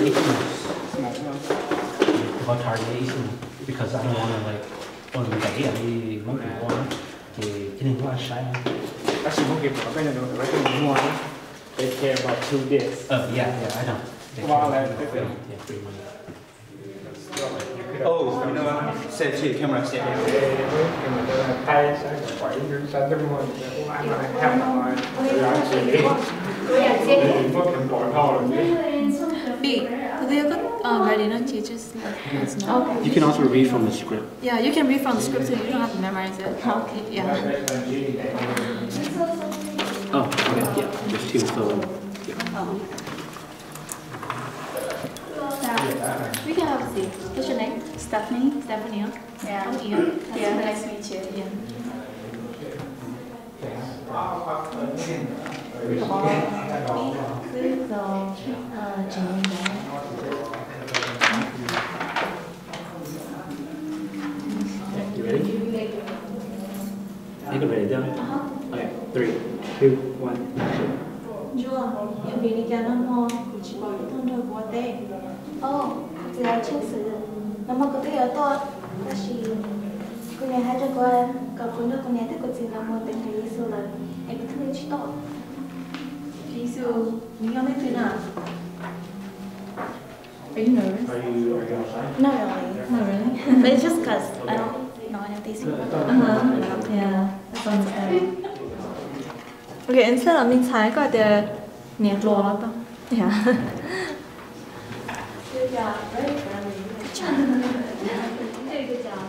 About targeting because I don't want to like on the day I want thì cái này có sai không? Actually, we'll give them a recommend one. They care about 2 discs. Yeah, I know. Wow, that's Oh, you know what? Set to camera set. Tay sẽ quậy cho cái môn của anh mà tham hỏi rồi xử lý. Mất thành bội thôi. B, do they got ready on teachers? You can also read from the script. Yeah, you can read from the script so you don't have to memorize it. Okay. Yeah. Oh, okay, yeah, there's 2, so yeah. Oh. We can have a seat. What's your name? Stephanie. Stephanie. Yeah. I'm Ian. Yeah, nice to meet you. Yeah. You ready? You can ready down. Okay, 3, 2, 1, action. Jua, Yambinicano, which boy don't know what day. Oh, thì là trước sử nó mà có thể ở tôi là chỉ cô nhà hai cho cô cả cô nước cô nhà thì cô chỉ là một tình hình sự là em biết thương chỉ tốt. Jisoo, you know me now. Are you nervous? Are you outside? Not really. Not really. But it's just because I don't know any of these people. Yeah, that sounds good. Okay, instead of me try got the near floor. Yeah. Good job, very friendly. Good job. Very good job.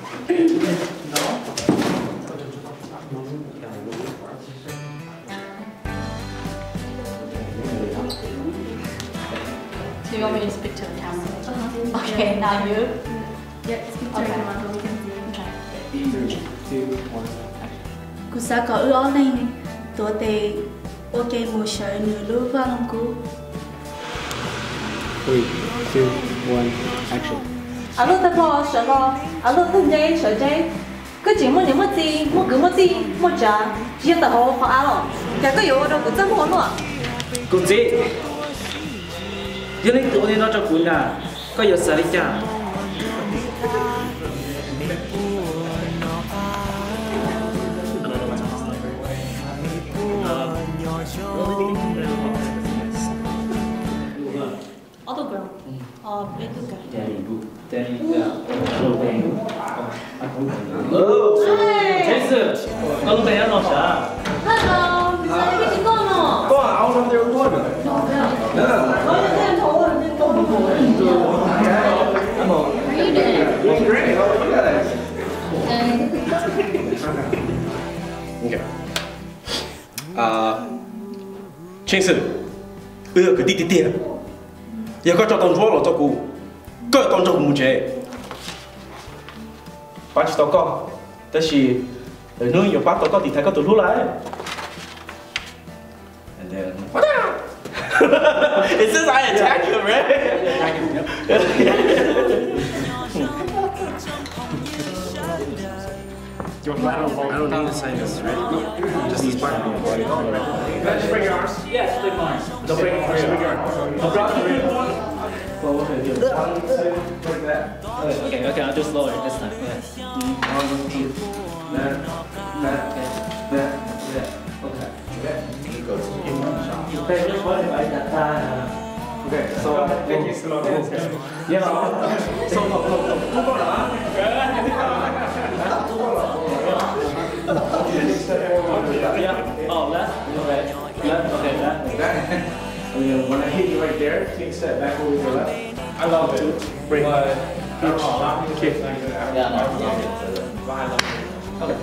So you want me to speak to the camera? Okay, now you. Yep, speak to the camera so we can see. 3, 2, 1, action. Cô sẽ có ước lên tổ tề ok một sợi nửa lưu vang cô. 3, 2, 1, action. À lúc ta lo sợ lo, à lúc thân dây sợ dây. Cứ chỉ muốn những mất gì, mất trả, chỉ là họ phá lo. Chả có yếu đâu cũng真好咯. Cô chị, dưới tụi này nó cho cuốn à, có giờ sợ đi chả? Autogram. Very good guy. Very good. Hello, Ben. Oh, Jason, ông bé ăn sao? Hello, sao đi con nó? Go on, out of their water. I'm on. How you doing? Well, great. How are you guys? Okay. Jason, bây giờ cứ đi đi tiền. Giờ có cho tao rót lo cho cô, có tao cho mua chế. Bắt tao có,但是nơi nhiều bắt tao có thì thấy có tụi lúc lại. And then, it says I attack you, right? Your lateral I don't need to sign this, right? No, just this part of your body. Just bring your arms. Yes, big arms. Don't bring your arms. Bring your arms. No problem. Well, what can I do? 1, 2, like that. Okay, I'll just lower it this time. Okay. 1, 2, that. Okay. Okay, just one right that time. Okay, so make it slow down. Yeah. So, yeah. Oh, left. Okay. Left. Okay, left. And then when I hit you right there, take a step back over your left. I love to bring kick. Yeah. Okay.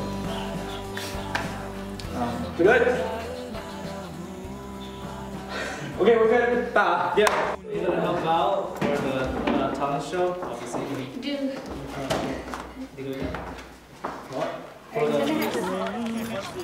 We good? Okay, we're good. Yeah. You're gonna help out for the talent show, obviously. Do. What? Are you gonna have to...